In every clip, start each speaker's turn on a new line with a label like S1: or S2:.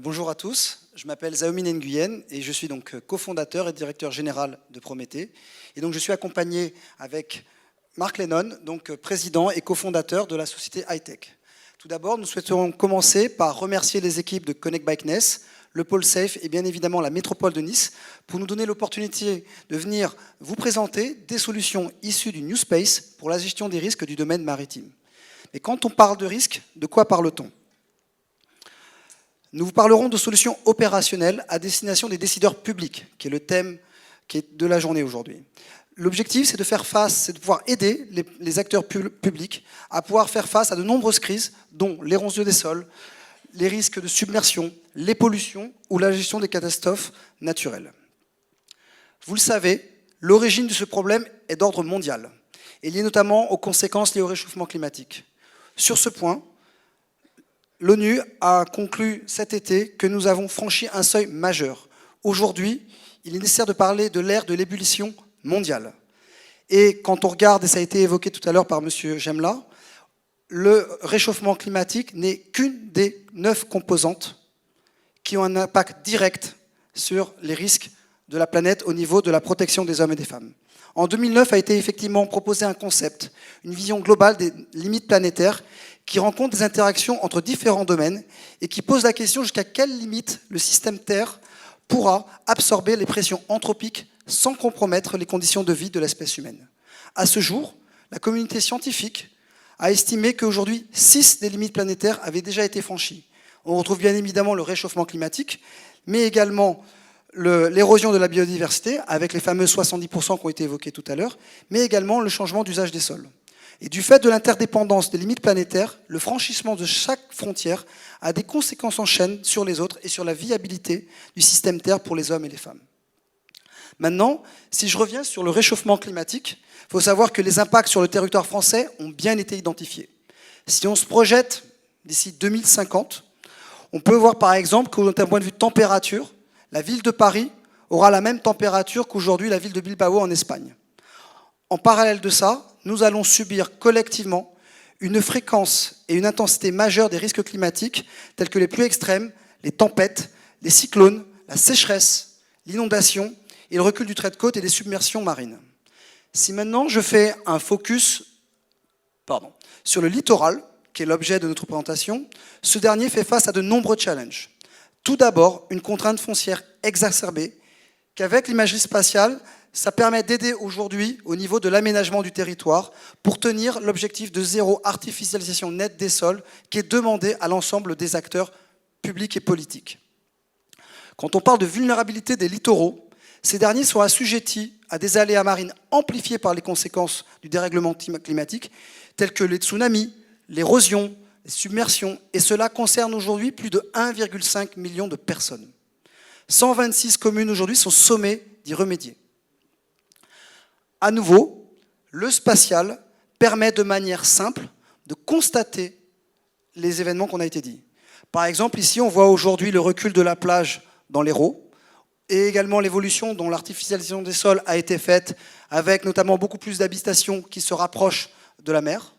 S1: Bonjour à tous, je m'appelle Zaomin Nguyen et je suis donc cofondateur et directeur général de Prométhée. Et donc je suis accompagné avec Mark Lennon, donc président et cofondateur de la société Hightech. Tout d'abord, nous souhaiterons commencer par remercier les équipes de Connect Bikeness, le pôle Safe et bien évidemment la métropole de Nice pour nous donner l'opportunité de venir vous présenter des solutions issues du New Space pour la gestion des risques du domaine maritime. Mais quand on parle de risques, de quoi parle-t-on ? Nous vous parlerons de solutions opérationnelles à destination des décideurs publics, qui est le thème de la journée aujourd'hui. L'objectif, c'est de faire face, c'est de pouvoir aider les acteurs publics à pouvoir faire face à de nombreuses crises, dont l'érosion des sols, les risques de submersion, les pollutions ou la gestion des catastrophes naturelles. Vous le savez, l'origine de ce problème est d'ordre mondial et liée notamment aux conséquences liées au réchauffement climatique. Sur ce point, l'ONU a conclu cet été que nous avons franchi un seuil majeur. Aujourd'hui, il est nécessaire de parler de l'ère de l'ébullition mondiale. Et quand on regarde, et ça a été évoqué tout à l'heure par M. Gemla, le réchauffement climatique n'est qu'une des 9 composantes qui ont un impact direct sur les risques de la planète au niveau de la protection des hommes et des femmes. En 2009 a été effectivement proposé un concept, une vision globale des limites planétaires qui rend compte des interactions entre différents domaines et qui pose la question jusqu'à quelle limite le système Terre pourra absorber les pressions anthropiques sans compromettre les conditions de vie de l'espèce humaine. À ce jour, la communauté scientifique a estimé qu'aujourd'hui, 6 des limites planétaires avaient déjà été franchies. On retrouve bien évidemment le réchauffement climatique, mais également l'érosion de la biodiversité, avec les fameux 70% qui ont été évoqués tout à l'heure, mais également le changement d'usage des sols. Et du fait de l'interdépendance des limites planétaires, le franchissement de chaque frontière a des conséquences en chaîne sur les autres et sur la viabilité du système Terre pour les hommes et les femmes. Maintenant, si je reviens sur le réchauffement climatique, il faut savoir que les impacts sur le territoire français ont bien été identifiés. Si on se projette d'ici 2050, on peut voir par exemple qu'un point de vue de température, la ville de Paris aura la même température qu'aujourd'hui la ville de Bilbao en Espagne. En parallèle de ça, nous allons subir collectivement une fréquence et une intensité majeure des risques climatiques tels que les pluies extrêmes, les tempêtes, les cyclones, la sécheresse, l'inondation et le recul du trait de côte et des submersions marines. Si maintenant je fais un focus sur le littoral, qui est l'objet de notre présentation, ce dernier fait face à de nombreux challenges. Tout d'abord, une contrainte foncière exacerbée, qu'avec l'imagerie spatiale, ça permet d'aider aujourd'hui au niveau de l'aménagement du territoire pour tenir l'objectif de zéro artificialisation nette des sols qui est demandé à l'ensemble des acteurs publics et politiques. Quand on parle de vulnérabilité des littoraux, ces derniers sont assujettis à des aléas marines amplifiés par les conséquences du dérèglement climatique, tels que les tsunamis, l'érosion, les submersions, et cela concerne aujourd'hui plus de 1,5 million de personnes. 126 communes aujourd'hui sont sommées d'y remédier. À nouveau, le spatial permet de manière simple de constater les événements qu'on a été dit. Par exemple, ici, on voit aujourd'hui le recul de la plage dans l'Hérault et également l'évolution dont l'artificialisation des sols a été faite avec notamment beaucoup plus d'habitations qui se rapprochent de la mer.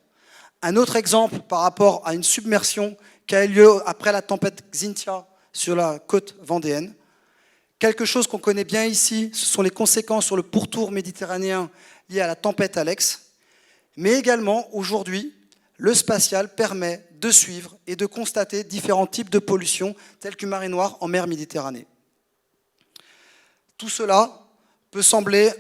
S1: Un autre exemple par rapport à une submersion qui a eu lieu après la tempête Xynthia sur la côte vendéenne. Quelque chose qu'on connaît bien ici, ce sont les conséquences sur le pourtour méditerranéen liées à la tempête Alex. Mais également, aujourd'hui, le spatial permet de suivre et de constater différents types de pollution, telles qu'une marée noire en mer Méditerranée. Tout cela peut sembler,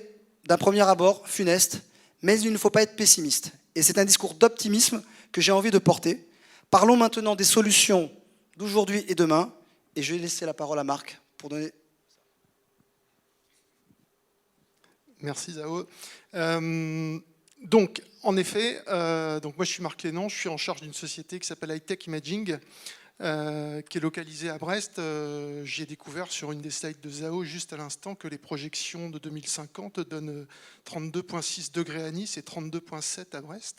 S1: d'un premier abord, funeste, mais il ne faut pas être pessimiste. Et c'est un discours d'optimisme que j'ai envie de porter. Parlons maintenant des solutions d'aujourd'hui et demain. Et je vais laisser la parole à Marc pour donner...
S2: Merci Zao. Donc, en effet, moi je suis Marc Lennon, je suis en charge d'une société qui s'appelle Hightech Imaging, qui est localisée à Brest. J'ai découvert sur une des slides de Zao juste à l'instant que les projections de 2050 donnent 32,6 degrés à Nice et 32,7 à Brest.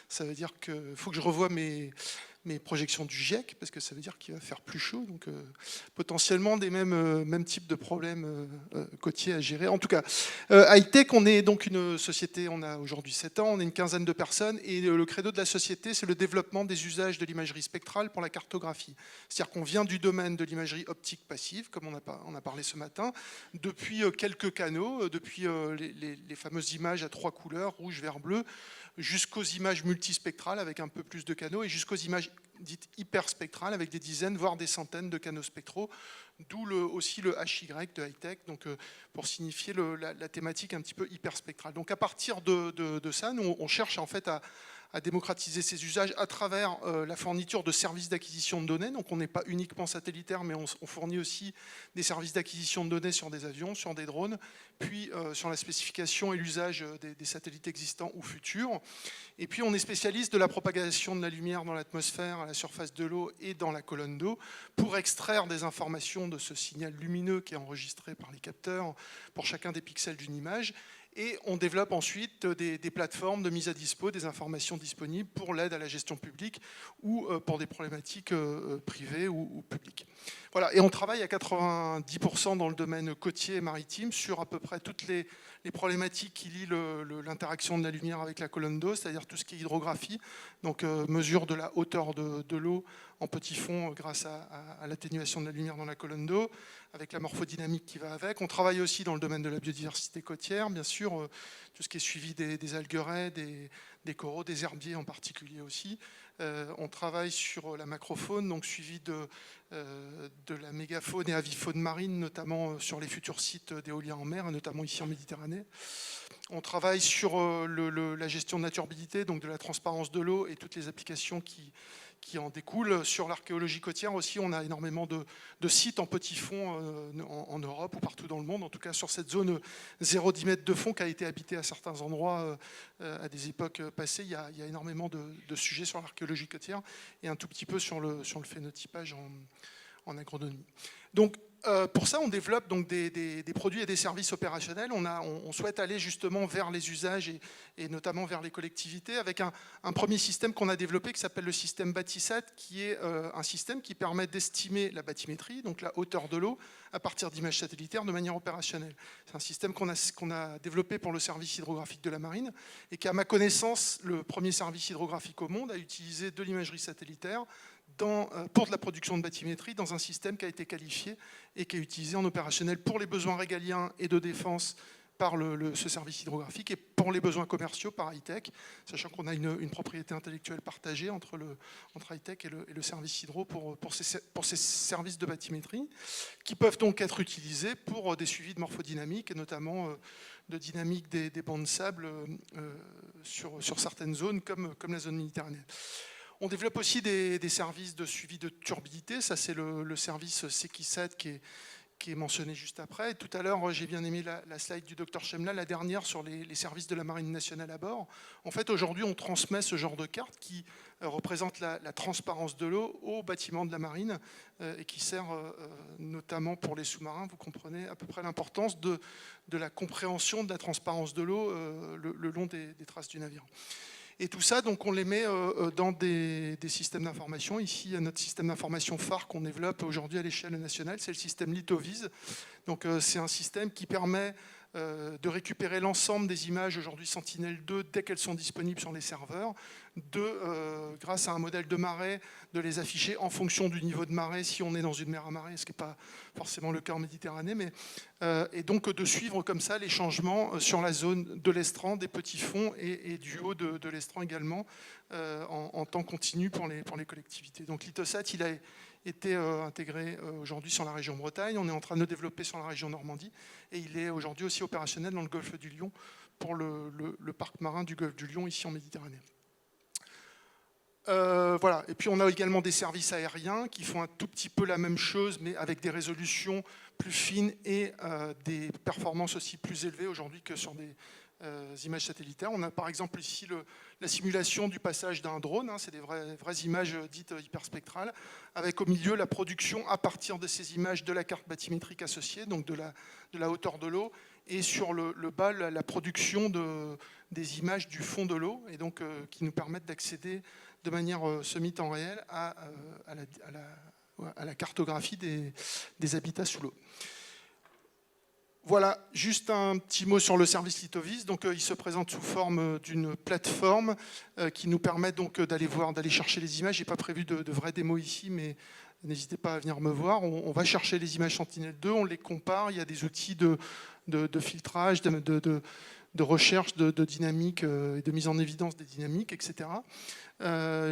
S2: Ça veut dire qu'il faut que je revoie mes mais projection du GIEC, parce que ça veut dire qu'il va faire plus chaud, donc potentiellement des mêmes types de problèmes côtiers à gérer. En tout cas, Hightech, on est donc une société, on a aujourd'hui 7 ans, on est une quinzaine de personnes, et le credo de la société, c'est le développement des usages de l'imagerie spectrale pour la cartographie. C'est-à-dire qu'on vient du domaine de l'imagerie optique passive, comme on a parlé ce matin, depuis quelques canaux, depuis les fameuses images à 3 couleurs, rouge, vert, bleu, jusqu'aux images multispectrales avec un peu plus de canaux et jusqu'aux images dites hyperspectrales avec des dizaines, voire des centaines de canaux spectraux, d'où aussi le HY de Hightech, donc pour signifier la thématique un petit peu hyperspectrale. Donc à partir de ça, nous on cherche en fait à démocratiser ces usages à travers la fourniture de services d'acquisition de données. Donc on n'est pas uniquement satellitaire, mais on fournit aussi des services d'acquisition de données sur des avions, sur des drones, puis sur la spécification et l'usage des satellites existants ou futurs. Et puis on est spécialiste de la propagation de la lumière dans l'atmosphère, à la surface de l'eau et dans la colonne d'eau, pour extraire des informations de ce signal lumineux qui est enregistré par les capteurs pour chacun des pixels d'une image. Et on développe ensuite des plateformes de mise à dispo, des informations disponibles pour l'aide à la gestion publique ou pour des problématiques privées ou publiques. Voilà. Et on travaille à 90% dans le domaine côtier et maritime sur à peu près toutes les problématiques qui lient l'interaction de la lumière avec la colonne d'eau, c'est-à-dire tout ce qui est hydrographie, donc mesure de la hauteur de l'eau en petit fond grâce à l'atténuation de la lumière dans la colonne d'eau, avec la morphodynamique qui va avec. On travaille aussi dans le domaine de la biodiversité côtière, bien sûr, tout ce qui est suivi des alguerets, des coraux, des herbiers en particulier aussi. On travaille sur la macrofaune, donc suivi de la mégafaune et avifaune marine, notamment sur les futurs sites d'éolien en mer, notamment ici en Méditerranée. On travaille sur la gestion de la turbidité, donc de la transparence de l'eau et toutes les applications qui en découlent. Sur l'archéologie côtière aussi, on a énormément de sites en petit fond en Europe ou partout dans le monde, en tout cas sur cette zone 0,10 mètres de fond qui a été habitée à certains endroits à des époques passées. Il y a énormément de sujets sur l'archéologie côtière et un tout petit peu sur le phénotypage en agronomie. Donc, pour ça, on développe donc des produits et des services opérationnels. On souhaite aller justement vers les usages et notamment vers les collectivités avec un premier système qu'on a développé qui s'appelle le système Batisat, qui est un système qui permet d'estimer la bathymétrie, donc la hauteur de l'eau, à partir d'images satellitaires de manière opérationnelle. C'est un système qu'on a développé pour le service hydrographique de la marine et qui, à ma connaissance, le premier service hydrographique au monde, a utilisé de l'imagerie satellitaire pour de la production de bathymétrie dans un système qui a été qualifié et qui est utilisé en opérationnel pour les besoins régaliens et de défense par ce service hydrographique et pour les besoins commerciaux par Hightech, sachant qu'on a une propriété intellectuelle partagée entre Hightech et le service hydro pour ces services de bathymétrie qui peuvent donc être utilisés pour des suivis de morphodynamique et notamment de dynamique des bancs de sable sur certaines zones comme la zone méditerranéenne. On développe aussi des services de suivi de turbidité. Ça, c'est le service Sekisat qui est mentionné juste après. Et tout à l'heure, j'ai bien aimé la slide du Dr Chemla, la dernière sur les services de la Marine nationale à bord. En fait, aujourd'hui, on transmet ce genre de carte qui représente la transparence de l'eau aux bâtiments de la marine et qui sert notamment pour les sous-marins. Vous comprenez à peu près l'importance de la compréhension de la transparence de l'eau le long des traces du navire. Et tout ça, donc, on les met dans des systèmes d'information. Ici, notre système d'information phare qu'on développe aujourd'hui à l'échelle nationale, c'est le système LithoVis. Donc, c'est un système qui permet de récupérer l'ensemble des images aujourd'hui Sentinel-2 dès qu'elles sont disponibles sur les serveurs, grâce à un modèle de marée, de les afficher en fonction du niveau de marée si on est dans une mer à marée, ce qui n'est pas forcément le cas en Méditerranée, et donc de suivre comme ça les changements sur la zone de l'estran, des petits fonds et du haut de l'estran également, en temps continu pour les collectivités. Donc l'Ithosat, il a été intégré aujourd'hui sur la région Bretagne. On est en train de le développer sur la région Normandie et il est aujourd'hui aussi opérationnel dans le golfe du Lion pour le parc marin du golfe du Lion ici en Méditerranée. Voilà. Et puis on a également des services aériens qui font un tout petit peu la même chose mais avec des résolutions plus fines et des performances aussi plus élevées aujourd'hui que sur des images satellitaires. On a par exemple ici la simulation du passage d'un drone, c'est des vraies images dites hyperspectrales, avec au milieu la production à partir de ces images de la carte bathymétrique associée, donc de la hauteur de l'eau, et sur le bas la production des images du fond de l'eau, et donc qui nous permettent d'accéder de manière semi-temps réel à la cartographie des habitats sous l'eau. Voilà, juste un petit mot sur le service Litovis. Donc, il se présente sous forme d'une plateforme qui nous permet donc d'aller chercher les images. Je n'ai pas prévu de vraies démos ici, mais n'hésitez pas à venir me voir. On va chercher les images Sentinel-2, on les compare. Il y a des outils de filtrage, de recherche de dynamique et de mise en évidence des dynamiques, etc.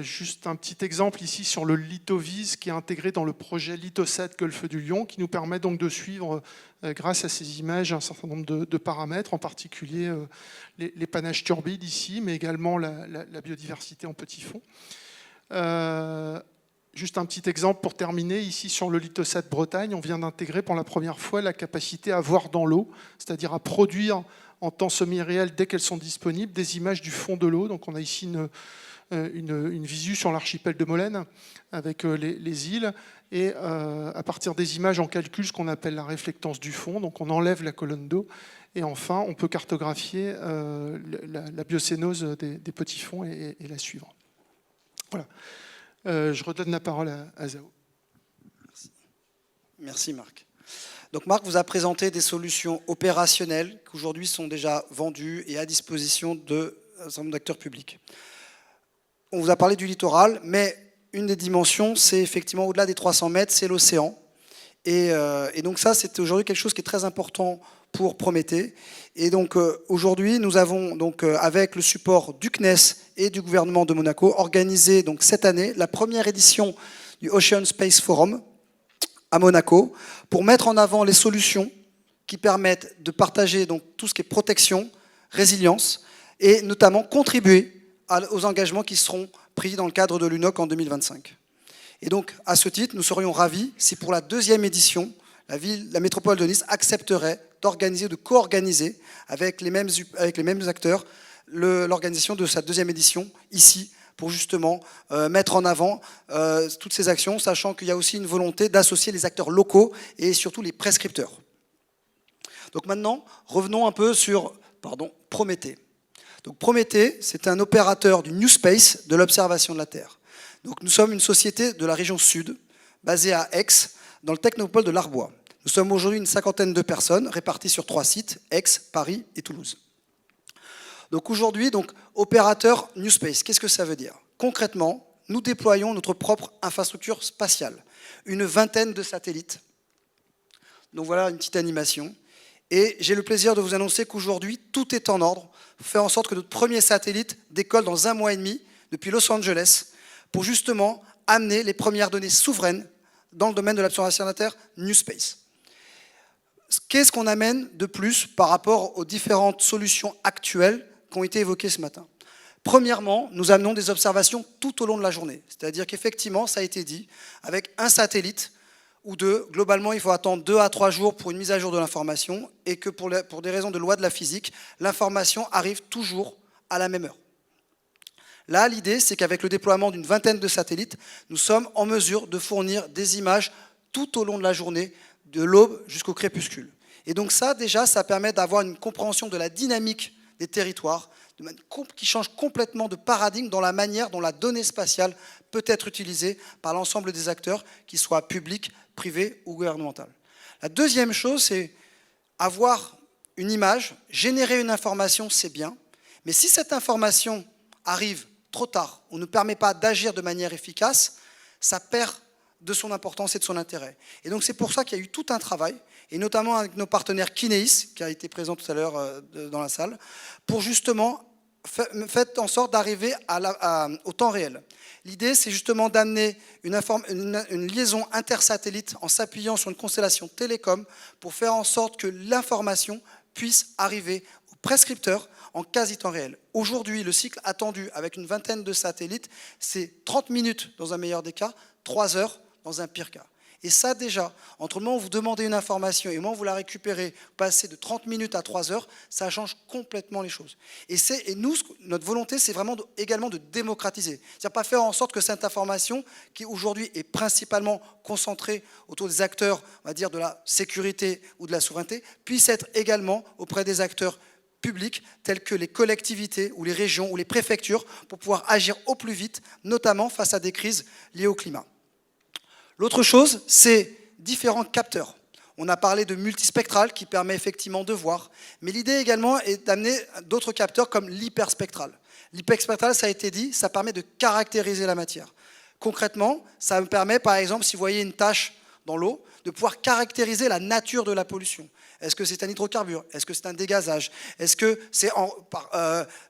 S2: Juste un petit exemple ici sur le Litovis qui est intégré dans le projet Litosat Golfe du Lion, qui nous permet donc de suivre, grâce à ces images, un certain nombre de paramètres, en particulier les panaches turbides ici, mais également la biodiversité en petit fond. Juste un petit exemple pour terminer, ici sur le Litosat Bretagne, on vient d'intégrer pour la première fois la capacité à voir dans l'eau, c'est-à-dire à produire en temps semi-réel, dès qu'elles sont disponibles, des images du fond de l'eau. Donc on a ici une visu sur l'archipel de Molène avec les îles, et à partir des images, on calcule ce qu'on appelle la réflectance du fond, donc on enlève la colonne d'eau, et enfin on peut cartographier la biocénose des petits fonds et la suivre. Voilà. Je redonne la parole à Zao.
S1: Merci Marc. Donc Marc vous a présenté des solutions opérationnelles qui aujourd'hui sont déjà vendues et à disposition d'un certain nombre d'acteurs publics. On vous a parlé du littoral, mais une des dimensions, c'est effectivement au-delà des 300 mètres, c'est l'océan. Et donc ça, c'est aujourd'hui quelque chose qui est très important pour Prométhée. Et donc aujourd'hui, nous avons donc avec le support du CNES et du gouvernement de Monaco organisé donc cette année la première édition du Ocean Space Forum à Monaco pour mettre en avant les solutions qui permettent de partager donc tout ce qui est protection, résilience et notamment contribuer aux engagements qui seront pris dans le cadre de l'UNOC en 2025. Et donc, à ce titre, nous serions ravis si pour la deuxième édition, la métropole de Nice accepterait d'organiser, de co-organiser avec les mêmes acteurs l'organisation de sa deuxième édition ici, pour justement mettre en avant toutes ces actions, sachant qu'il y a aussi une volonté d'associer les acteurs locaux et surtout les prescripteurs. Donc maintenant, revenons un peu sur Prométhée. Donc Prométhée, c'est un opérateur du New Space de l'observation de la Terre. Donc nous sommes une société de la région sud, basée à Aix, dans le technopole de l'Arbois. Nous sommes aujourd'hui une cinquantaine de personnes réparties sur 3 sites, Aix, Paris et Toulouse. Donc aujourd'hui, opérateur New Space, qu'est-ce que ça veut dire? Concrètement, nous déployons notre propre infrastructure spatiale, une vingtaine de satellites. Donc voilà une petite animation. Et j'ai le plaisir de vous annoncer qu'aujourd'hui, tout est en ordre. On fait en sorte que notre premier satellite décolle dans 1 mois et demi depuis Los Angeles pour justement amener les premières données souveraines dans le domaine de l'observation de la Terre, New Space. Qu'est-ce qu'on amène de plus par rapport aux différentes solutions actuelles qui ont été évoquées ce matin? Premièrement, nous amenons des observations tout au long de la journée. C'est-à-dire qu'effectivement, ça a été dit, avec un satellite ou deux, globalement, il faut attendre 2 à 3 jours pour une mise à jour de l'information et que pour des raisons de loi de la physique, l'information arrive toujours à la même heure. Là, l'idée, c'est qu'avec le déploiement d'une vingtaine de satellites, nous sommes en mesure de fournir des images tout au long de la journée, de l'aube jusqu'au crépuscule. Et donc ça, déjà, ça permet d'avoir une compréhension de la dynamique des territoires, qui change complètement de paradigme dans la manière dont la donnée spatiale peut être utilisée par l'ensemble des acteurs, qu'ils soient publics, privés ou gouvernementaux. La deuxième chose, c'est avoir une image, générer une information, c'est bien, mais si cette information arrive trop tard, ou ne permet pas d'agir de manière efficace, ça perd de son importance et de son intérêt. Et donc c'est pour ça qu'il y a eu tout un travail, et notamment avec nos partenaires Kineis, qui a été présent tout à l'heure dans la salle, pour justement faire en sorte d'arriver au temps réel. L'idée, c'est justement d'amener une liaison intersatellite en s'appuyant sur une constellation télécom pour faire en sorte que l'information puisse arriver aux prescripteurs en quasi-temps réel. Aujourd'hui, le cycle attendu avec une vingtaine de satellites, c'est 30 minutes dans un meilleur des cas, 3 heures dans un pire cas. Et ça déjà, entre le moment où vous demandez une information et le moment où vous la récupérez, vous passez de 30 minutes à 3 heures, ça change complètement les choses. Et nous, notre volonté, c'est vraiment également de démocratiser. C'est-à-dire pas faire en sorte que cette information, qui aujourd'hui est principalement concentrée autour des acteurs, on va dire, de la sécurité ou de la souveraineté, puisse être également auprès des acteurs publics tels que les collectivités ou les régions ou les préfectures pour pouvoir agir au plus vite, notamment face à des crises liées au climat. L'autre chose, c'est différents capteurs. On a parlé de multispectral qui permet effectivement de voir, mais l'idée également est d'amener d'autres capteurs comme l'hyperspectral. L'hyperspectral, ça a été dit, ça permet de caractériser la matière. Concrètement, ça me permet, par exemple, si vous voyez une tache dans l'eau, de pouvoir caractériser la nature de la pollution. Est-ce que c'est un hydrocarbure? Est-ce que c'est un dégazage? Est-ce que c'est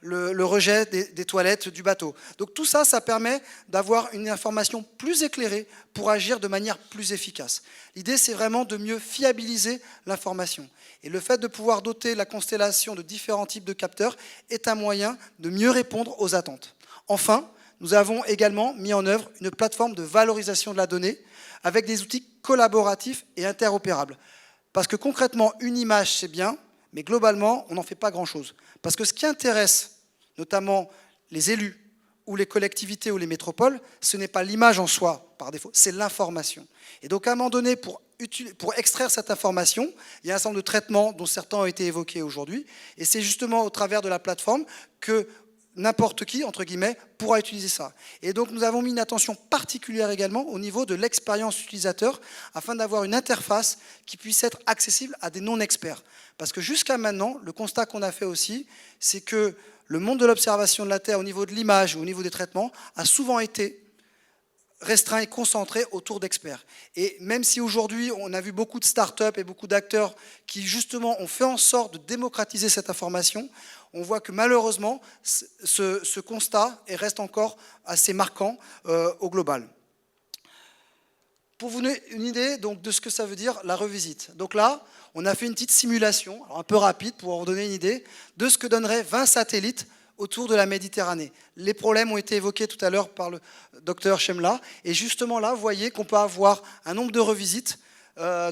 S1: le rejet des toilettes du bateau? Donc tout ça, ça permet d'avoir une information plus éclairée pour agir de manière plus efficace. L'idée, c'est vraiment de mieux fiabiliser l'information. Et le fait de pouvoir doter la constellation de différents types de capteurs est un moyen de mieux répondre aux attentes. Enfin, nous avons également mis en œuvre une plateforme de valorisation de la donnée avec des outils collaboratifs et interopérables. Parce que concrètement, une image, c'est bien, mais globalement, on n'en fait pas grand-chose. Parce que ce qui intéresse notamment les élus ou les collectivités ou les métropoles, ce n'est pas l'image en soi, par défaut, c'est l'information. Et donc, à un moment donné, pour extraire cette information, il y a un certain nombre de traitements dont certains ont été évoqués aujourd'hui, et c'est justement au travers de la plateforme que n'importe qui, entre guillemets, pourra utiliser ça. Et donc nous avons mis une attention particulière également au niveau de l'expérience utilisateur afin d'avoir une interface qui puisse être accessible à des non-experts. Parce que jusqu'à maintenant, le constat qu'on a fait aussi, c'est que le monde de l'observation de la Terre au niveau de l'image ou au niveau des traitements a souvent été restreint et concentré autour d'experts. Et même si aujourd'hui, on a vu beaucoup de start-up et beaucoup d'acteurs qui justement ont fait en sorte de démocratiser cette information, on voit que malheureusement, ce constat reste encore assez marquant au global. Pour vous donner une idée donc, de ce que ça veut dire, la revisite. Donc là, on a fait une petite simulation, alors un peu rapide pour vous donner une idée, de ce que donnerait 20 satellites autour de la Méditerranée. Les problèmes ont été évoqués tout à l'heure par le docteur Chemla. Et justement là, vous voyez qu'on peut avoir un nombre de revisites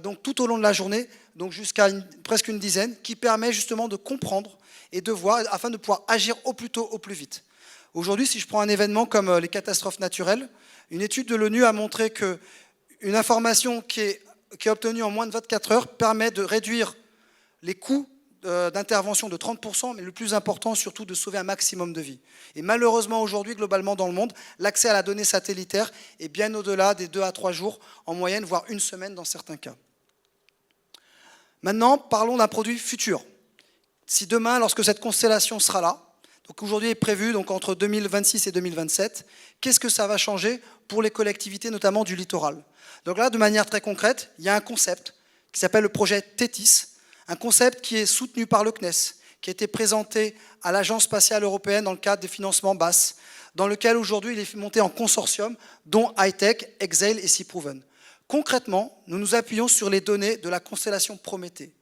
S1: donc tout au long de la journée, donc jusqu'à presque une dizaine, qui permet justement de comprendre et de voir, afin de pouvoir agir au plus tôt, au plus vite. Aujourd'hui, si je prends un événement comme les catastrophes naturelles, une étude de l'ONU a montré qu'une information qui est obtenue en moins de 24 heures permet de réduire les coûts d'intervention de 30%, mais le plus important, surtout, de sauver un maximum de vies. Et malheureusement, aujourd'hui, globalement dans le monde, l'accès à la donnée satellitaire est bien au-delà des 2 à 3 jours en moyenne, voire une semaine dans certains cas. Maintenant, parlons d'un produit futur. Si demain, lorsque cette constellation sera là, donc aujourd'hui est prévu donc entre 2026 et 2027, qu'est-ce que ça va changer pour les collectivités, notamment du littoral? Donc là, de manière très concrète, il y a un concept qui s'appelle le projet TETIS, un concept qui est soutenu par le CNES, qui a été présenté à l'Agence spatiale européenne dans le cadre des financements BASS, dans lequel aujourd'hui il est monté en consortium, dont HITEC, Exail et Seaproven. Concrètement, nous nous appuyons sur les données de la constellation Prométhée.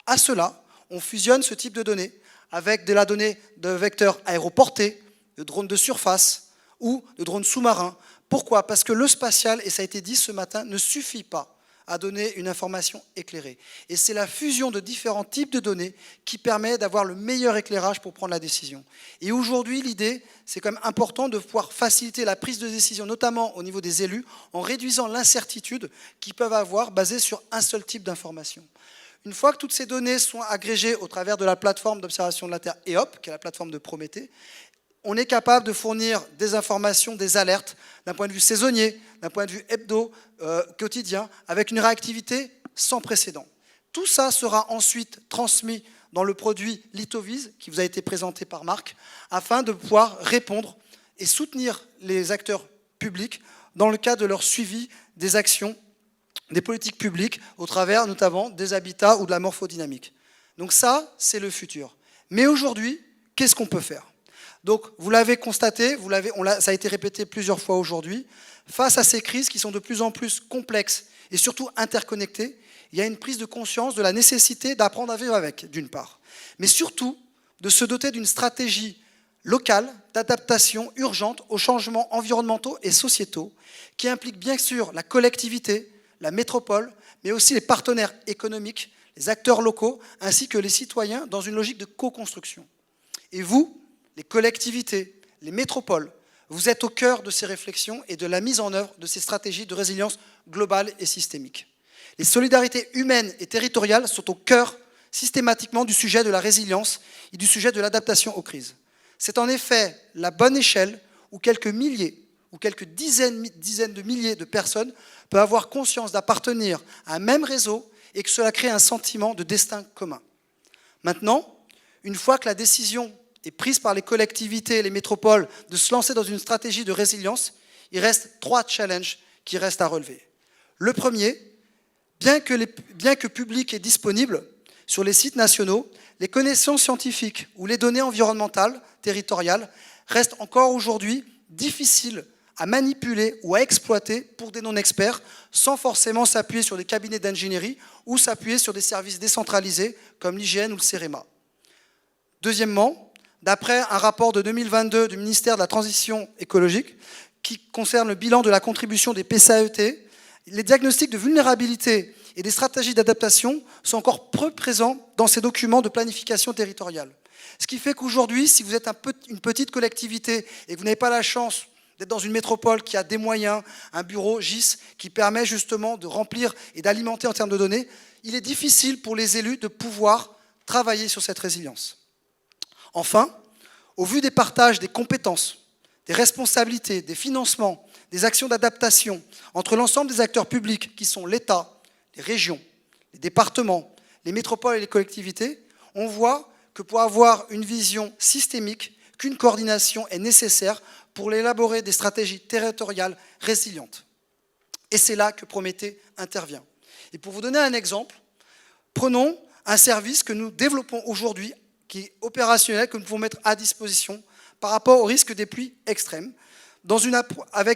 S1: À cela, on fusionne ce type de données avec de la donnée de vecteurs aéroportés, de drones de surface ou de drones sous-marins. Pourquoi? Parce que le spatial, et ça a été dit ce matin, ne suffit pas à donner une information éclairée. Et c'est la fusion de différents types de données qui permet d'avoir le meilleur éclairage pour prendre la décision. Et aujourd'hui, l'idée, c'est quand même important de pouvoir faciliter la prise de décision, notamment au niveau des élus, en réduisant l'incertitude qu'ils peuvent avoir basée sur un seul type d'information. Une fois que toutes ces données sont agrégées au travers de la plateforme d'observation de la Terre EOP, qui est la plateforme de Prométhée, on est capable de fournir des informations, des alertes, d'un point de vue saisonnier, d'un point de vue hebdo, quotidien, avec une réactivité sans précédent. Tout ça sera ensuite transmis dans le produit LithoVis, qui vous a été présenté par Marc, afin de pouvoir répondre et soutenir les acteurs publics dans le cadre de leur suivi des actions, des politiques publiques, au travers notamment des habitats ou de la morphodynamique. Donc ça, c'est le futur. Mais aujourd'hui, qu'est-ce qu'on peut faire ? Donc, vous l'avez constaté, ça a été répété plusieurs fois aujourd'hui, face à ces crises qui sont de plus en plus complexes et surtout interconnectées, il y a une prise de conscience de la nécessité d'apprendre à vivre avec, d'une part, mais surtout de se doter d'une stratégie locale d'adaptation urgente aux changements environnementaux et sociétaux qui implique bien sûr la collectivité, la métropole, mais aussi les partenaires économiques, les acteurs locaux, ainsi que les citoyens dans une logique de co-construction. Et vous, les collectivités, les métropoles, vous êtes au cœur de ces réflexions et de la mise en œuvre de ces stratégies de résilience globale et systémique. Les solidarités humaines et territoriales sont au cœur, systématiquement du sujet de la résilience et du sujet de l'adaptation aux crises. C'est en effet la bonne échelle où quelques milliers ou quelques dizaines de milliers de personnes peuvent avoir conscience d'appartenir à un même réseau et que cela crée un sentiment de destin commun. Maintenant, une fois que la décision est prise par les collectivités et les métropoles de se lancer dans une stratégie de résilience, il reste 3 challenges qui restent à relever. Le premier, bien que public et disponible sur les sites nationaux, les connaissances scientifiques ou les données environnementales, territoriales, restent encore aujourd'hui difficiles à manipuler ou à exploiter pour des non-experts sans forcément s'appuyer sur des cabinets d'ingénierie ou s'appuyer sur des services décentralisés comme l'IGN ou le CEREMA. Deuxièmement, d'après un rapport de 2022 du ministère de la Transition écologique qui concerne le bilan de la contribution des PCAET, les diagnostics de vulnérabilité et des stratégies d'adaptation sont encore peu présents dans ces documents de planification territoriale. Ce qui fait qu'aujourd'hui, si vous êtes une petite collectivité et que vous n'avez pas la chance d'être dans une métropole qui a des moyens, un bureau GIS qui permet justement de remplir et d'alimenter en termes de données, il est difficile pour les élus de pouvoir travailler sur cette résilience. Enfin, au vu des partages des compétences, des responsabilités, des financements, des actions d'adaptation entre l'ensemble des acteurs publics qui sont l'État, les régions, les départements, les métropoles et les collectivités, on voit que pour avoir une vision systémique, qu'une coordination est nécessaire pour élaborer des stratégies territoriales résilientes. Et c'est là que Prométhée intervient. Et pour vous donner un exemple, prenons un service que nous développons aujourd'hui, qui est opérationnel, que nous pouvons mettre à disposition par rapport au risque des pluies extrêmes,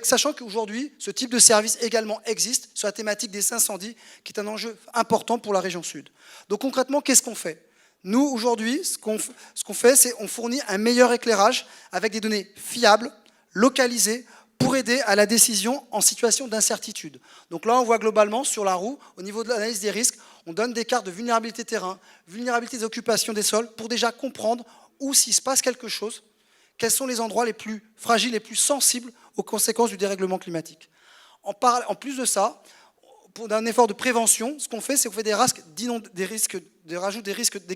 S1: sachant qu'aujourd'hui, ce type de service également existe sur la thématique des incendies, qui est un enjeu important pour la région sud. Donc concrètement, qu'est-ce qu'on fait ? Nous, aujourd'hui, ce qu'on fait, c'est qu'on fournit un meilleur éclairage avec des données fiables, localisées, pour aider à la décision en situation d'incertitude. Donc là, on voit globalement sur la roue, au niveau de l'analyse des risques, on donne des cartes de vulnérabilité terrain, vulnérabilité des occupations des sols, pour déjà comprendre où s'il se passe quelque chose, quels sont les endroits les plus fragiles, les plus sensibles aux conséquences du dérèglement climatique. En plus de ça, pour un effort de prévention, ce qu'on fait, c'est qu'on fait des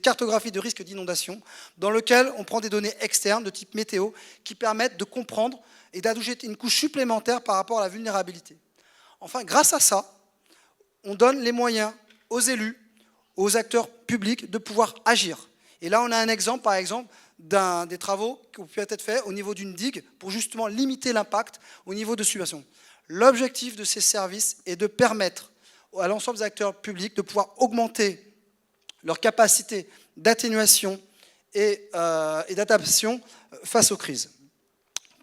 S1: cartographies de risques d'inondation, dans lesquelles on prend des données externes de type météo qui permettent de comprendre et d'ajouter une couche supplémentaire par rapport à la vulnérabilité. Enfin, grâce à ça, on donne les moyens aux élus, aux acteurs publics de pouvoir agir. Et là, on a un exemple, par exemple, des travaux qui ont pu être faits au niveau d'une digue pour justement limiter l'impact au niveau de submersion. L'objectif de ces services est de permettre à l'ensemble des acteurs publics de pouvoir augmenter leur capacité d'atténuation et d'adaptation face aux crises.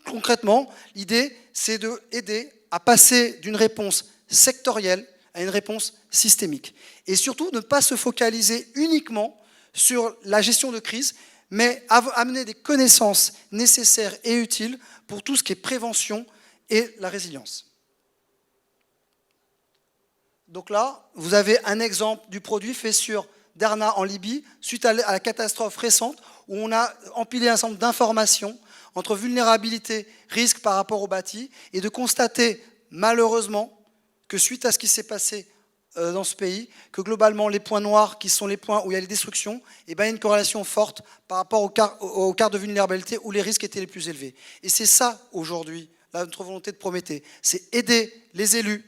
S1: Concrètement, l'idée, c'est d'aider à passer d'une réponse sectorielle à une réponse systémique. Et surtout, ne pas se focaliser uniquement sur la gestion de crise, mais amener des connaissances nécessaires et utiles pour tout ce qui est prévention et la résilience. Donc là, vous avez un exemple du produit fait sur Derna en Libye, suite à la catastrophe récente, où on a empilé un ensemble d'informations entre vulnérabilité, risque par rapport au bâti, et de constater malheureusement que suite à ce qui s'est passé dans ce pays, que globalement les points noirs, qui sont les points où il y a les destructions, il y a une corrélation forte par rapport aux quarts de vulnérabilité où les risques étaient les plus élevés. Et c'est ça aujourd'hui, notre volonté de Prométhée, c'est aider les élus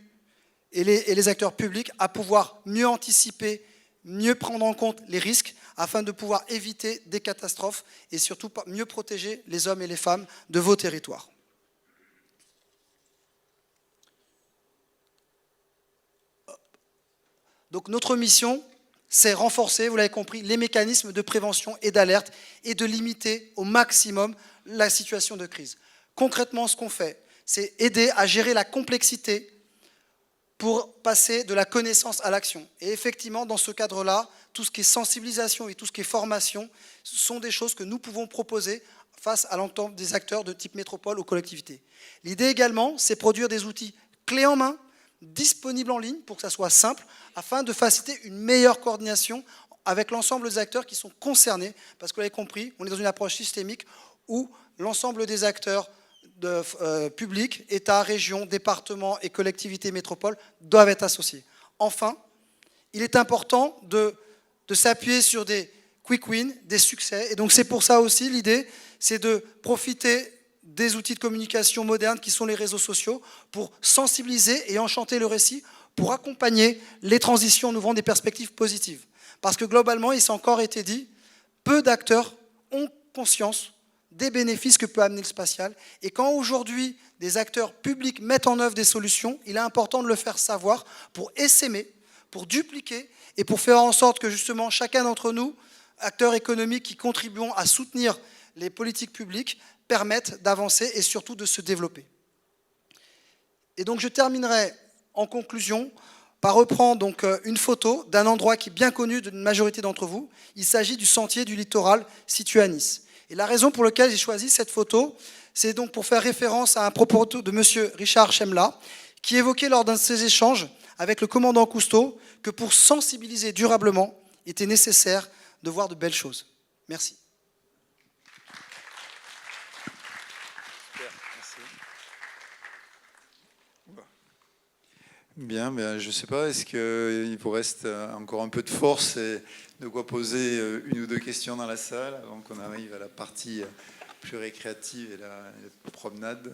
S1: et les acteurs publics à pouvoir mieux anticiper, mieux prendre en compte les risques afin de pouvoir éviter des catastrophes et surtout mieux protéger les hommes et les femmes de vos territoires. Donc notre mission, c'est renforcer, vous l'avez compris, les mécanismes de prévention et d'alerte et de limiter au maximum la situation de crise. Concrètement, ce qu'on fait, c'est aider à gérer la complexité pour passer de la connaissance à l'action. Et effectivement, dans ce cadre-là, tout ce qui est sensibilisation et tout ce qui est formation, ce sont des choses que nous pouvons proposer face à l'ensemble des acteurs de type métropole ou collectivité. L'idée également, c'est produire des outils clés en main, disponibles en ligne pour que ça soit simple, afin de faciliter une meilleure coordination avec l'ensemble des acteurs qui sont concernés, parce que vous l'avez compris, on est dans une approche systémique où l'ensemble des acteurs publics, État, région, département et collectivités métropoles doivent être associés. Enfin, il est important de de s'appuyer sur des quick wins, des succès. Et donc c'est pour ça aussi, l'idée, c'est de profiter des outils de communication modernes qui sont les réseaux sociaux pour sensibiliser et enchanter le récit, pour accompagner les transitions en ouvrant des perspectives positives. Parce que globalement, il s'est encore été dit, peu d'acteurs ont conscience des bénéfices que peut amener le spatial. Et quand aujourd'hui, des acteurs publics mettent en œuvre des solutions, il est important de le faire savoir pour essaimer, pour dupliquer et pour faire en sorte que justement chacun d'entre nous, acteurs économiques qui contribuons à soutenir les politiques publiques, permettent d'avancer et surtout de se développer. Et donc je terminerai en conclusion par reprendre donc une photo d'un endroit qui est bien connu d'une majorité d'entre vous. Il s'agit du sentier du littoral situé à Nice. Et la raison pour laquelle j'ai choisi cette photo, c'est donc pour faire référence à un propos de M. Richard Chemla, qui évoquait lors d'un de ses échanges avec le commandant Cousteau que pour sensibiliser durablement, il était nécessaire de voir de belles choses. Merci.
S3: Bien, je ne sais pas, est-ce qu'il vous reste encore un peu de force et de quoi poser une ou deux questions dans la salle avant qu'on arrive à la partie plus récréative et la promenade.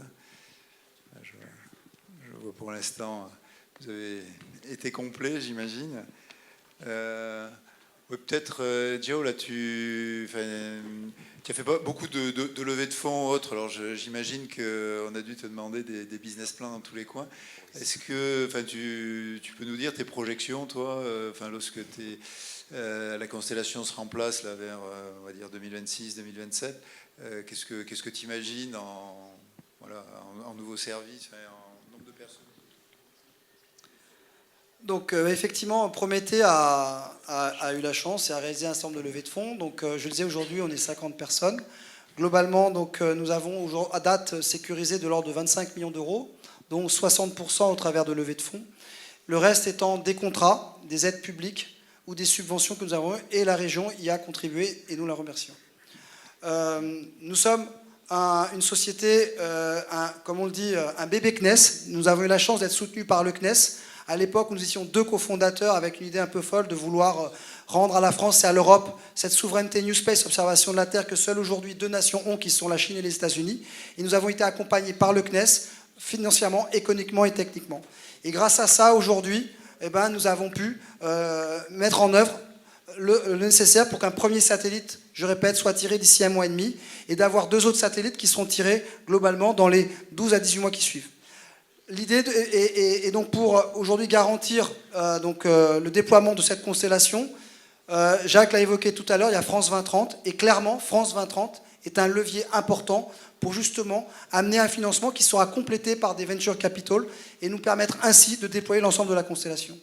S3: Je vois pour l'instant, vous avez été complet, j'imagine. Peut-être, Gio, là, tu as fait beaucoup de levées de fonds autres, alors j'imagine qu'on a dû te demander des business plans dans tous les coins. Est-ce que tu peux nous dire tes projections, toi, lorsque la constellation sera en place là, vers, on va dire, 2026-2027, qu'est-ce que tu imagines en nouveaux services, en nombre de personnes?
S1: Donc effectivement, Prométhée a eu la chance et a réalisé un certain nombre de levées de fonds. Donc je le disais, aujourd'hui, on est 50 personnes. Globalement, donc, nous avons à date sécurisé de l'ordre de 25 millions d'euros, dont 60% au travers de levées de fonds. Le reste étant des contrats, des aides publiques ou des subventions que nous avons eues, et la région y a contribué et nous la remercions. Nous sommes une société, comme on le dit, un bébé CNES. Nous avons eu la chance d'être soutenus par le CNES. À l'époque, nous étions 2 cofondateurs avec une idée un peu folle de vouloir rendre à la France et à l'Europe cette souveraineté New Space, observation de la Terre, que seules aujourd'hui 2 nations ont, qui sont la Chine et les États-Unis. Et nous avons été accompagnés par le CNES, financièrement, économiquement et techniquement. Et grâce à ça, aujourd'hui, nous avons pu mettre en œuvre le nécessaire pour qu'un premier satellite, je répète, soit tiré d'ici 1 mois et demi, et d'avoir 2 autres satellites qui seront tirés globalement dans les 12 à 18 mois qui suivent. L'idée est donc pour aujourd'hui garantir le déploiement de cette constellation. Jacques l'a évoqué tout à l'heure, il y a France 2030, et clairement, France 2030 est un levier important pour justement amener un financement qui sera complété par des venture capital et nous permettre ainsi de déployer l'ensemble de la constellation.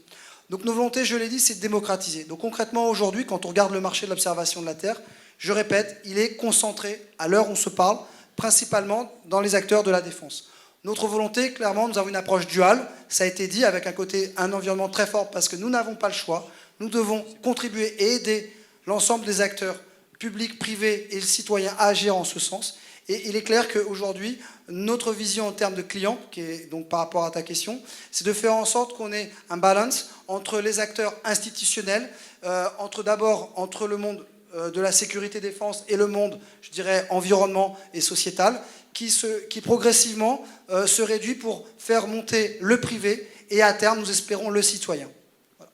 S1: Donc nos volontés, je l'ai dit, c'est de démocratiser. Donc concrètement, aujourd'hui, quand on regarde le marché de l'observation de la Terre, je répète, il est concentré, à l'heure où on se parle, principalement dans les acteurs de la défense. Notre volonté, clairement, nous avons une approche duale, ça a été dit, avec un environnement très fort, parce que nous n'avons pas le choix. Nous devons contribuer et aider l'ensemble des acteurs publics, privés et citoyens à agir en ce sens. Et il est clair qu'aujourd'hui, notre vision en termes de clients, qui est donc par rapport à ta question, c'est de faire en sorte qu'on ait un balance entre les acteurs institutionnels, entre le monde de la sécurité défense et le monde, je dirais, environnement et sociétal, qui progressivement se réduit pour faire monter le privé et à terme, nous espérons, le citoyen. Voilà.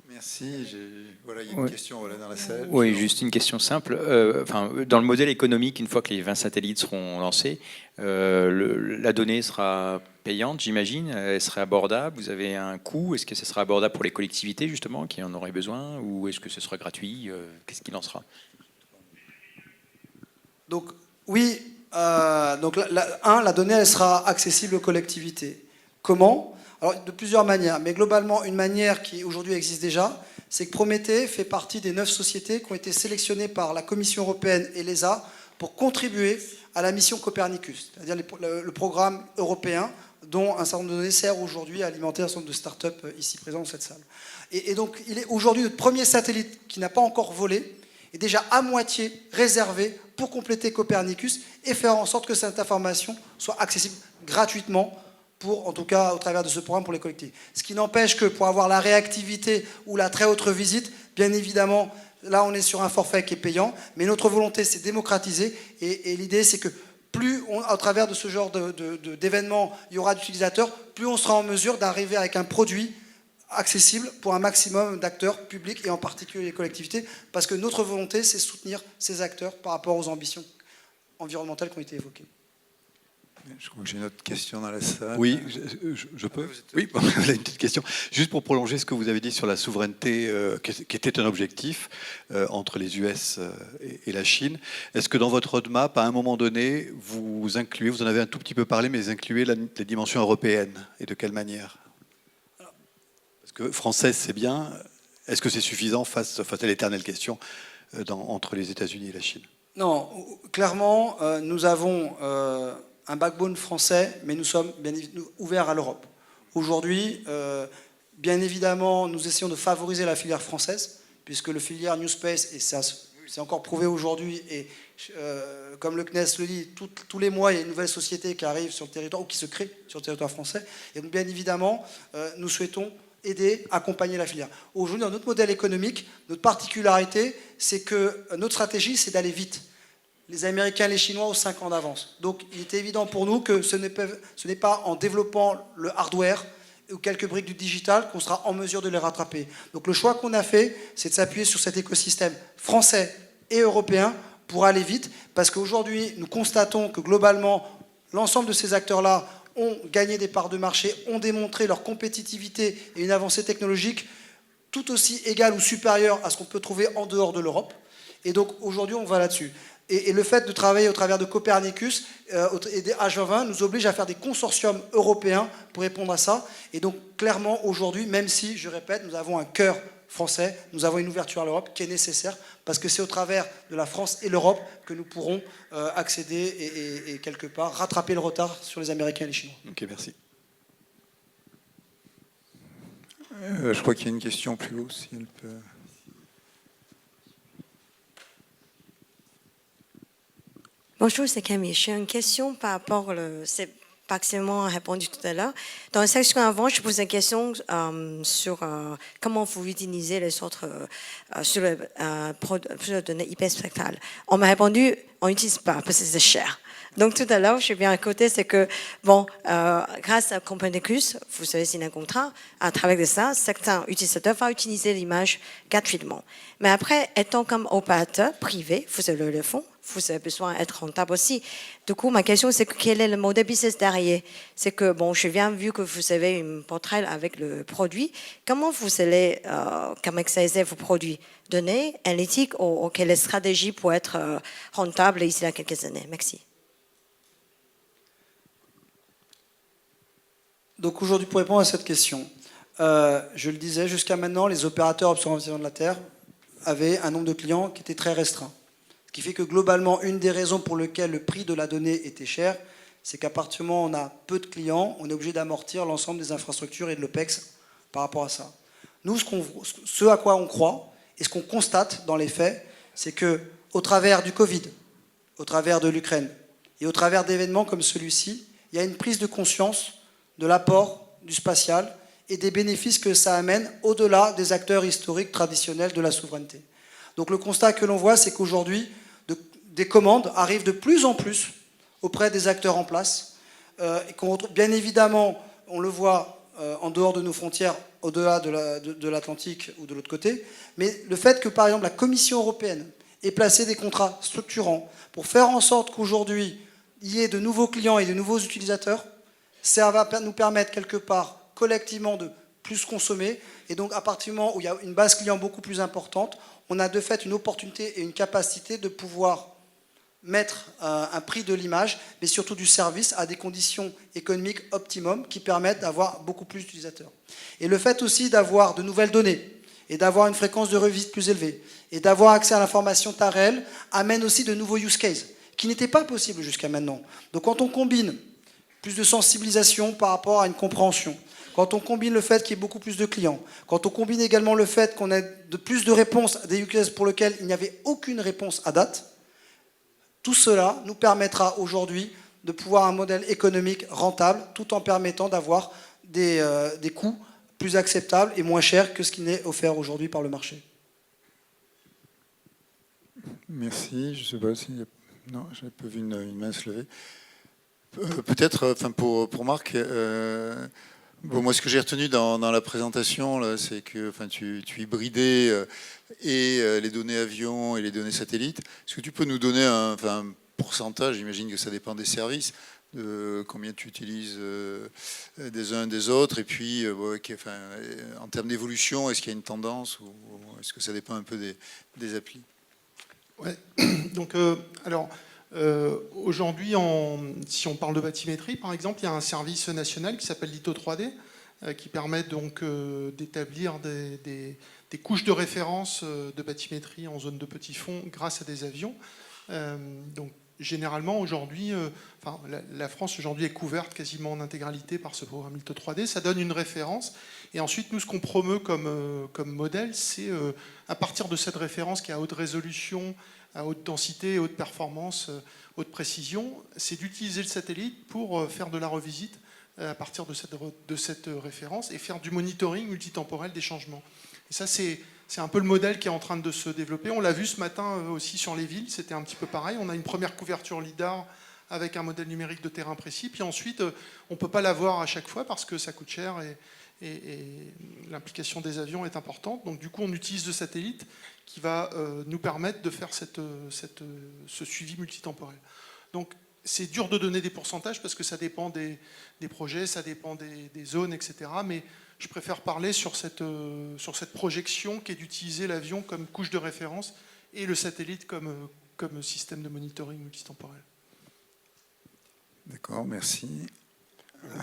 S3: Merci. Il y a une question dans la salle.
S4: Oui, juste une question simple. Dans le modèle économique, une fois que les 20 satellites seront lancés, la donnée sera payante, j'imagine. Elle serait abordable. Vous avez un coût. Est-ce que ce sera abordable pour les collectivités, justement, qui en auraient besoin, ou est-ce que ce sera gratuit? Qu'est-ce qu'il en sera?
S1: Donc, oui, la donnée, elle sera accessible aux collectivités. Comment? Alors, de plusieurs manières, mais globalement, une manière qui aujourd'hui existe déjà, c'est que Prométhée fait partie des 9 sociétés qui ont été sélectionnées par la Commission européenne et l'ESA pour contribuer à la mission Copernicus, c'est-à-dire le programme européen dont un certain nombre de données sert aujourd'hui à alimenter un certain nombre de start-up ici présents dans cette salle. Et donc, il est aujourd'hui notre premier satellite qui n'a pas encore volé, est déjà à moitié réservé pour compléter Copernicus et faire en sorte que cette information soit accessible gratuitement en tout cas au travers de ce programme pour les collectivités. Ce qui n'empêche que pour avoir la réactivité ou la très haute visite, bien évidemment, là on est sur un forfait qui est payant, mais notre volonté c'est démocratiser, et l'idée c'est que plus, à travers de ce genre d'événements, il y aura d'utilisateurs, plus on sera en mesure d'arriver avec un produit accessible pour un maximum d'acteurs publics et en particulier les collectivités, parce que notre volonté c'est soutenir ces acteurs par rapport aux ambitions environnementales qui ont été évoquées.
S3: Je crois que j'ai une autre question dans la salle.
S5: Oui, je peux. Oui, vous avez une petite question. Juste pour prolonger ce que vous avez dit sur la souveraineté, qui était un objectif entre les US et la Chine. Est-ce que dans votre roadmap, à un moment donné, vous incluez, vous en avez un tout petit peu parlé, mais vous incluez la dimension européenne, et de quelle manière? Parce que française, c'est bien. Est-ce que c'est suffisant face à l'éternelle question entre les États-Unis et la Chine?
S1: Non, clairement, nous avons un backbone français, mais nous sommes bien ouverts à l'Europe. Aujourd'hui, bien évidemment, nous essayons de favoriser la filière française, puisque le filière New Space, et ça c'est encore prouvé aujourd'hui, et comme le CNES le dit, tous les mois, il y a une nouvelle société qui arrive sur le territoire, ou qui se crée sur le territoire français. Et donc, bien évidemment, nous souhaitons aider, accompagner la filière. Aujourd'hui, dans notre modèle économique, notre particularité, c'est que notre stratégie, c'est d'aller vite. Les Américains et les Chinois ont 5 ans d'avance. Donc il est évident pour nous que ce n'est pas en développant le hardware ou quelques briques du digital qu'on sera en mesure de les rattraper. Donc le choix qu'on a fait, c'est de s'appuyer sur cet écosystème français et européen pour aller vite, parce qu'aujourd'hui, nous constatons que globalement, l'ensemble de ces acteurs-là ont gagné des parts de marché, ont démontré leur compétitivité et une avancée technologique tout aussi égale ou supérieure à ce qu'on peut trouver en dehors de l'Europe. Et donc aujourd'hui, on va là-dessus. Et le fait de travailler au travers de Copernicus et des H20 nous oblige à faire des consortiums européens pour répondre à ça. Et donc clairement aujourd'hui, même si, je répète, nous avons un cœur français, nous avons une ouverture à l'Europe qui est nécessaire, parce que c'est au travers de la France et l'Europe que nous pourrons accéder et quelque part rattraper le retard sur les Américains et les Chinois.
S5: Ok, merci.
S3: Je crois qu'il y a une question plus haut, si elle peut...
S6: Bonjour, c'est Camille. J'ai une question par rapport, c'est partiellement répondu tout à l'heure. Dans la section avant, je pose une question sur comment vous utilisez les autres sur les données hyperspectrales. On m'a répondu, on n'utilise pas parce que c'est cher. Donc tout à l'heure, je viens à côté, c'est que, bon, grâce à Copernicus, vous savez, c'est un contrat, à travers de ça, certains utilisateurs vont utiliser l'image gratuitement. Mais après, étant comme opérateur privé, vous avez le fond, vous avez besoin d'être rentable aussi. Du coup, ma question, c'est que quel est le modèle business derrière? C'est que, bon, je viens, vu que vous avez une portail avec le produit, comment vous allez commercialiser vos produits? Données, analytiques, ou quelle est la stratégie pour être rentable ici à quelques années? Merci.
S1: Donc aujourd'hui, pour répondre à cette question, je le disais, jusqu'à maintenant, les opérateurs observateurs de la Terre avaient un nombre de clients qui était très restreint. Ce qui fait que globalement, une des raisons pour lesquelles le prix de la donnée était cher, c'est qu'à partir du moment où on a peu de clients, on est obligé d'amortir l'ensemble des infrastructures et de l'OPEX par rapport à ça. Nous, ce à quoi on croit et ce qu'on constate dans les faits, c'est qu'au travers du Covid, au travers de l'Ukraine et au travers d'événements comme celui-ci, il y a une prise de conscience de l'apport du spatial et des bénéfices que ça amène au-delà des acteurs historiques traditionnels de la souveraineté. Donc le constat que l'on voit, c'est qu'aujourd'hui, des commandes arrivent de plus en plus auprès des acteurs en place. Et qu'on retrouve, bien évidemment, on le voit en dehors de nos frontières, au-delà de l'Atlantique ou de l'autre côté. Mais le fait que, par exemple, la Commission européenne ait placé des contrats structurants pour faire en sorte qu'aujourd'hui, il y ait de nouveaux clients et de nouveaux utilisateurs, ça va nous permettre quelque part, collectivement, de plus consommer. Et donc, à partir du moment où il y a une base client beaucoup plus importante, on a de fait une opportunité et une capacité de pouvoir mettre un prix de l'image, mais surtout du service, à des conditions économiques optimum qui permettent d'avoir beaucoup plus d'utilisateurs. Et le fait aussi d'avoir de nouvelles données et d'avoir une fréquence de revisite plus élevée et d'avoir accès à l'information temps réel amène aussi de nouveaux use cases qui n'étaient pas possibles jusqu'à maintenant. Donc quand on combine plus de sensibilisation par rapport à une compréhension, quand on combine le fait qu'il y ait beaucoup plus de clients, quand on combine également le fait qu'on ait plus de réponses à des use cases pour lesquels il n'y avait aucune réponse à date, tout cela nous permettra aujourd'hui de pouvoir un modèle économique rentable, tout en permettant d'avoir des coûts plus acceptables et moins chers que ce qui n'est offert aujourd'hui par le marché.
S7: Merci. Je ne sais pas si... Non, je n'avais pas vu une main se lever. Peut-être, pour Marc, bon, moi ce que j'ai retenu dans la présentation, c'est que tu hybridais les données avions et les données satellites. Est-ce que tu peux nous donner un pourcentage, j'imagine que ça dépend des services, de combien tu utilises des uns des autres, et puis en termes d'évolution, est-ce qu'il y a une tendance ou est-ce que ça dépend un peu des applis?
S2: Ouais. Donc, aujourd'hui, si on parle de bathymétrie, par exemple, il y a un service national qui s'appelle Litho 3D, qui permet donc d'établir des couches de référence de bathymétrie en zone de petit fond grâce à des avions. Donc, généralement, aujourd'hui, la France aujourd'hui est couverte quasiment en intégralité par ce programme Litho 3D. Ça donne une référence. Et ensuite, nous, ce qu'on promeut comme modèle, c'est à partir de cette référence qui est à haute résolution, à haute densité, haute performance, haute précision, c'est d'utiliser le satellite pour faire de la revisite à partir de cette référence et faire du monitoring multitemporel des changements. Et ça, c'est un peu le modèle qui est en train de se développer. On l'a vu ce matin aussi sur les villes, c'était un petit peu pareil. On a une première couverture LIDAR avec un modèle numérique de terrain précis, puis ensuite, on ne peut pas l'avoir à chaque fois parce que ça coûte cher et l'implication des avions est importante. Donc du coup, on utilise le satellite qui va nous permettre de faire ce suivi multitemporel. Donc c'est dur de donner des pourcentages parce que ça dépend des projets, ça dépend des zones, etc. Mais je préfère parler sur cette projection qui est d'utiliser l'avion comme couche de référence et le satellite comme système de monitoring multitemporel.
S7: D'accord, merci.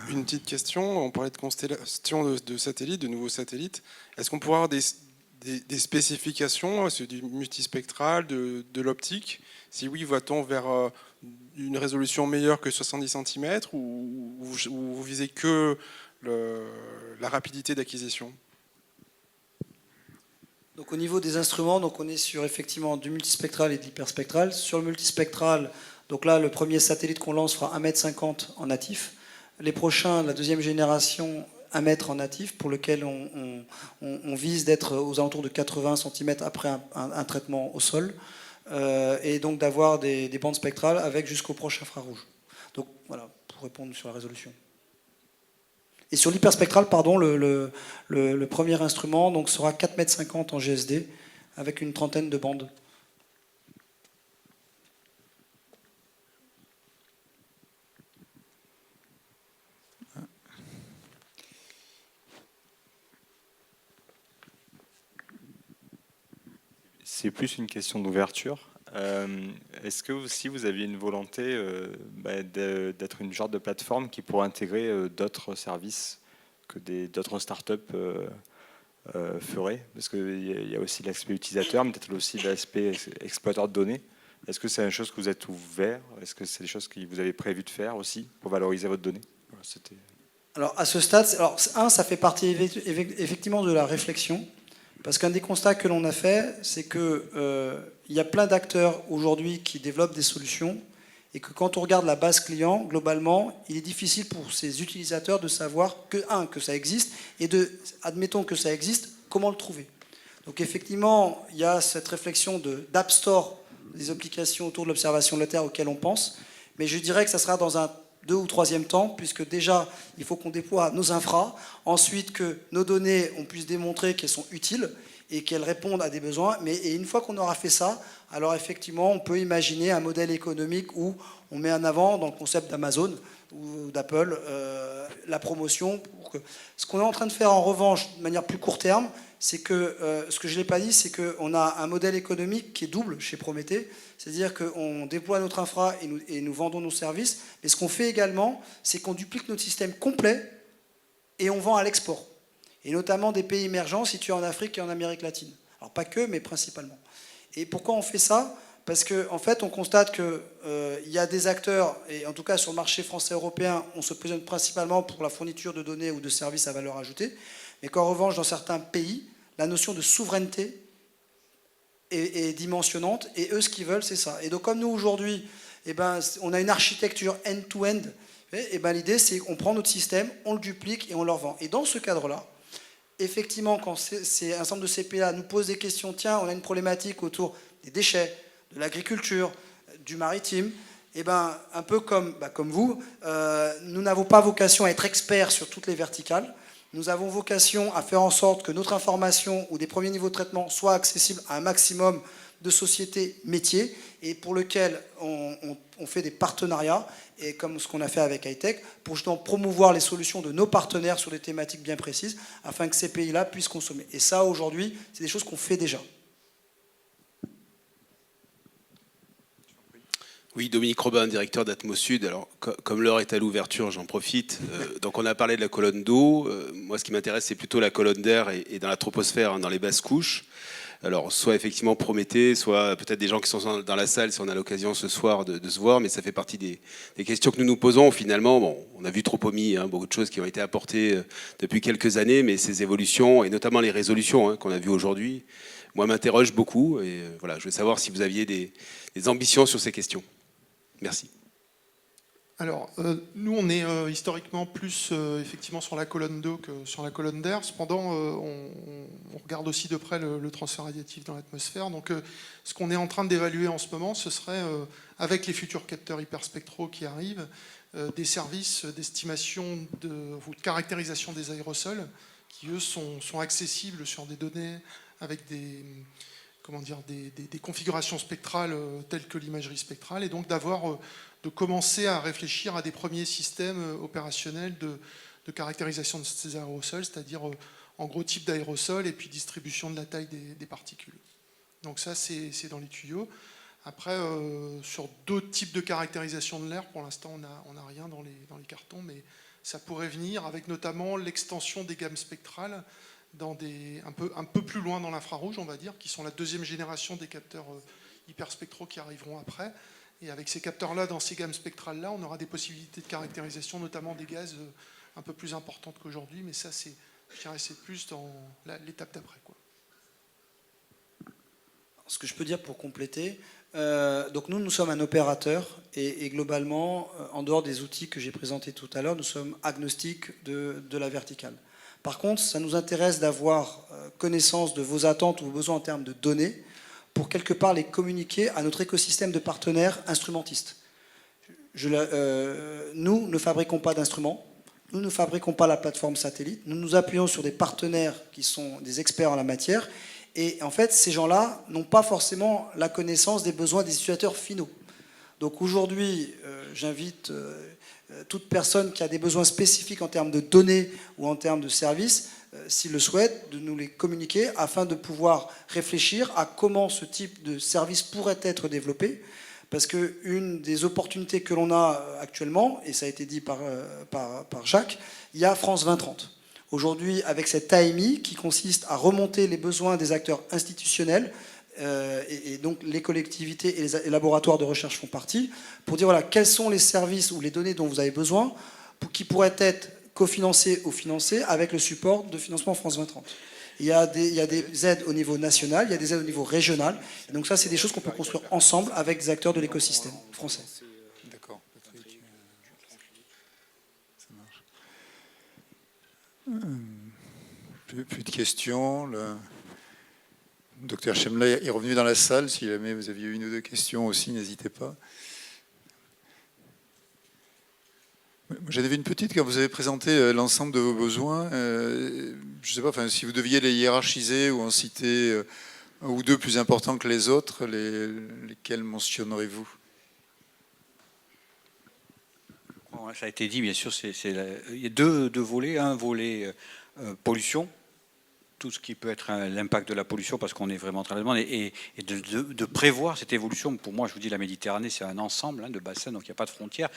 S8: Une petite question, on parlait de constellation de satellites, de nouveaux satellites. Est-ce qu'on pourrait avoir des spécifications, c'est du multispectral, de l'optique? Si oui, va-t-on vers une résolution meilleure que 70 cm ou vous visez que la rapidité d'acquisition?
S1: Donc au niveau des instruments, donc on est sur effectivement du multispectral et de l'hyperspectral. Sur le multispectral, donc là le premier satellite qu'on lance fera 1,50 m en natif. Les prochains, la deuxième génération, 1 mètre en natif, pour lequel on vise d'être aux alentours de 80 cm après un traitement au sol, et donc d'avoir des bandes spectrales avec jusqu'au proche infrarouge. Donc voilà, pour répondre sur la résolution. Et sur l'hyperspectral, pardon, le premier instrument donc, sera 4,50 m en GSD, avec une trentaine de bandes.
S9: C'est plus une question d'ouverture. Est-ce que aussi vous aviez une volonté d'être une genre de plateforme qui pourrait intégrer d'autres services que d'autres startups feraient? Parce qu'il y a aussi l'aspect utilisateur, mais peut-être aussi l'aspect exploiteur de données. Est-ce que c'est une chose que vous êtes ouvert? Est-ce que c'est des choses que vous avez prévu de faire aussi pour valoriser votre donnée? Voilà,
S1: alors à ce stade, ça fait partie effectivement de la réflexion. Parce qu'un des constats que l'on a fait, c'est qu'il y a plein d'acteurs aujourd'hui qui développent des solutions et que quand on regarde la base client, globalement, il est difficile pour ces utilisateurs de savoir que ça existe et admettons que ça existe, comment le trouver. Donc effectivement, il y a cette réflexion d'App Store, des applications autour de l'observation de la Terre auxquelles on pense, mais je dirais que ça sera dans un 2e ou 3e temps, puisque déjà, il faut qu'on déploie nos infras, ensuite que nos données, on puisse démontrer qu'elles sont utiles et qu'elles répondent à des besoins. Et une fois qu'on aura fait ça, alors effectivement, on peut imaginer un modèle économique où on met en avant, dans le concept d'Amazon ou d'Apple, la promotion. Ce qu'on est en train de faire en revanche, de manière plus court terme, c'est que, ce que je n'ai pas dit, c'est qu'on a un modèle économique qui est double chez Prométhée, c'est-à-dire qu'on déploie notre infra et nous vendons nos services, mais ce qu'on fait également, c'est qu'on duplique notre système complet et on vend à l'export, et notamment des pays émergents situés en Afrique et en Amérique latine. Alors pas que, mais principalement. Et pourquoi on fait ça? Parce qu'en fait, on constate qu'il y a des acteurs, et en tout cas sur le marché français-européen, on se positionne principalement pour la fourniture de données ou de services à valeur ajoutée, mais qu'en revanche, dans certains pays, la notion de souveraineté est dimensionnante, et eux, ce qu'ils veulent, c'est ça. Et donc, comme nous, aujourd'hui, eh ben, on a une architecture end-to-end. Eh ben, l'idée, c'est qu'on prend notre système, on le duplique et on le revend. Et dans ce cadre-là, effectivement, quand c'est un centre de CPA nous pose des questions, tiens, on a une problématique autour des déchets, de l'agriculture, du maritime, eh ben, un peu comme vous, nous n'avons pas vocation à être experts sur toutes les verticales. Nous avons vocation à faire en sorte que notre information ou des premiers niveaux de traitement soient accessibles à un maximum de sociétés métiers et pour lequel on fait des partenariats, et comme ce qu'on a fait avec Hightech, pour justement promouvoir les solutions de nos partenaires sur des thématiques bien précises, afin que ces pays-là puissent consommer. Et ça, aujourd'hui, c'est des choses qu'on fait déjà.
S10: Oui, Dominique Robin, directeur d'Atmosud. Alors, comme l'heure est à l'ouverture, j'en profite. Donc, on a parlé de la colonne d'eau. Moi, ce qui m'intéresse, c'est plutôt la colonne d'air et dans la troposphère, hein, dans les basses couches. Alors, soit effectivement Prométhée, soit peut-être des gens qui sont dans la salle, si on a l'occasion ce soir de se voir, mais ça fait partie des questions que nous nous posons. Finalement, bon, on a vu Tropomie, hein, beaucoup de choses qui ont été apportées depuis quelques années, mais ces évolutions, et notamment les résolutions, hein, qu'on a vues aujourd'hui, moi, m'interrogent beaucoup. Et voilà, je veux savoir si vous aviez des ambitions sur ces questions. Merci.
S2: Alors, nous, on est historiquement plus effectivement sur la colonne d'eau que sur la colonne d'air. Cependant, on regarde aussi de près le transfert radiatif dans l'atmosphère. Donc, ce qu'on est en train d'évaluer en ce moment, ce serait, avec les futurs capteurs hyperspectraux qui arrivent, des services d'estimation ou de caractérisation des aérosols qui, eux, sont accessibles sur des données avec des configurations spectrales telles que l'imagerie spectrale, et donc de commencer à réfléchir à des premiers systèmes opérationnels de caractérisation de ces aérosols, c'est-à-dire en gros type d'aérosol et puis distribution de la taille des particules. Donc ça, c'est dans les tuyaux. Après, sur d'autres types de caractérisation de l'air, pour l'instant, on n'a rien dans les cartons, mais ça pourrait venir avec notamment l'extension des gammes spectrales un peu plus loin dans l'infrarouge, on va dire, qui sont la deuxième génération des capteurs hyperspectraux qui arriveront après. Et avec ces capteurs-là, dans ces gammes spectrales-là, on aura des possibilités de caractérisation, notamment des gaz un peu plus importantes qu'aujourd'hui, mais ça, je dirais, c'est plus dans l'étape d'après, quoi.
S1: Ce que je peux dire pour compléter, donc nous sommes un opérateur et globalement, en dehors des outils que j'ai présentés tout à l'heure, nous sommes agnostiques de la verticale. Par contre, ça nous intéresse d'avoir connaissance de vos attentes ou vos besoins en termes de données pour quelque part les communiquer à notre écosystème de partenaires instrumentistes. Nous ne fabriquons pas d'instruments, nous ne fabriquons pas la plateforme satellite, nous nous appuyons sur des partenaires qui sont des experts en la matière, et en fait, ces gens-là n'ont pas forcément la connaissance des besoins des utilisateurs finaux. Donc aujourd'hui, j'invite toute personne qui a des besoins spécifiques en termes de données ou en termes de services, s'il le souhaite, de nous les communiquer afin de pouvoir réfléchir à comment ce type de service pourrait être développé. Parce qu'une des opportunités que l'on a actuellement, et ça a été dit par Jacques, il y a France 2030. Aujourd'hui, avec cette AMI qui consiste à remonter les besoins des acteurs institutionnels, et donc les collectivités et les laboratoires de recherche font partie, pour dire voilà, quels sont les services ou les données dont vous avez besoin, qui pourraient être cofinancés ou financés avec le support de financement France 2030. Il y a des aides au niveau national, il y a des aides au niveau régional, et donc ça c'est des choses qu'on peut construire ensemble avec des acteurs de l'écosystème français.
S7: D'accord, Patrick. Ça marche. Plus de questions. Le docteur Chemla est revenu dans la salle. Si jamais vous aviez une ou deux questions aussi, n'hésitez pas. J'avais une petite, quand vous avez présenté l'ensemble de vos besoins, je ne sais pas, si vous deviez les hiérarchiser ou en citer un ou deux plus importants que les autres, lesquels mentionnerez-vous?
S11: Ça a été dit, bien sûr, il y a deux volets. Un volet pollution, tout ce qui peut être l'impact de la pollution, parce qu'on est vraiment très demande, et de prévoir cette évolution. Pour moi, je vous dis, la Méditerranée, c'est un ensemble de bassins, donc il n'y a pas de frontières.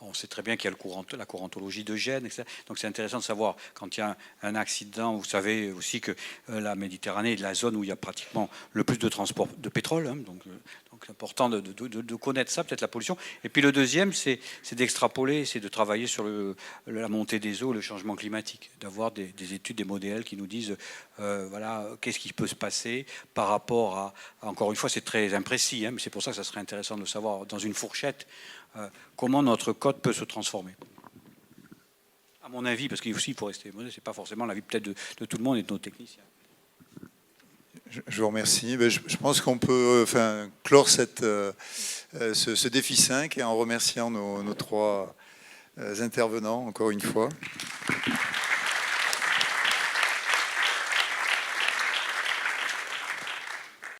S11: On sait très bien qu'il y a la courantologie de Gênes, etc. Donc c'est intéressant de savoir, quand il y a un accident, vous savez aussi que la Méditerranée est la zone où il y a pratiquement le plus de transport de pétrole, donc c'est important de connaître ça, peut-être la pollution. Et puis le deuxième, c'est d'extrapoler, c'est de travailler sur la montée des eaux, le changement climatique, d'avoir des études, des modèles qui nous disent voilà, qu'est-ce qui peut se passer par rapport à encore une fois, c'est très imprécis, hein, mais c'est pour ça que ça serait intéressant de savoir, dans une fourchette, comment notre code peut se transformer. À mon avis, parce qu'il faut rester modeste, c'est pas forcément l'avis peut-être de tout le monde et de nos techniciens.
S7: Je vous remercie. Je pense qu'on peut clore ce défi 5 et en remerciant nos 3 intervenants encore une fois.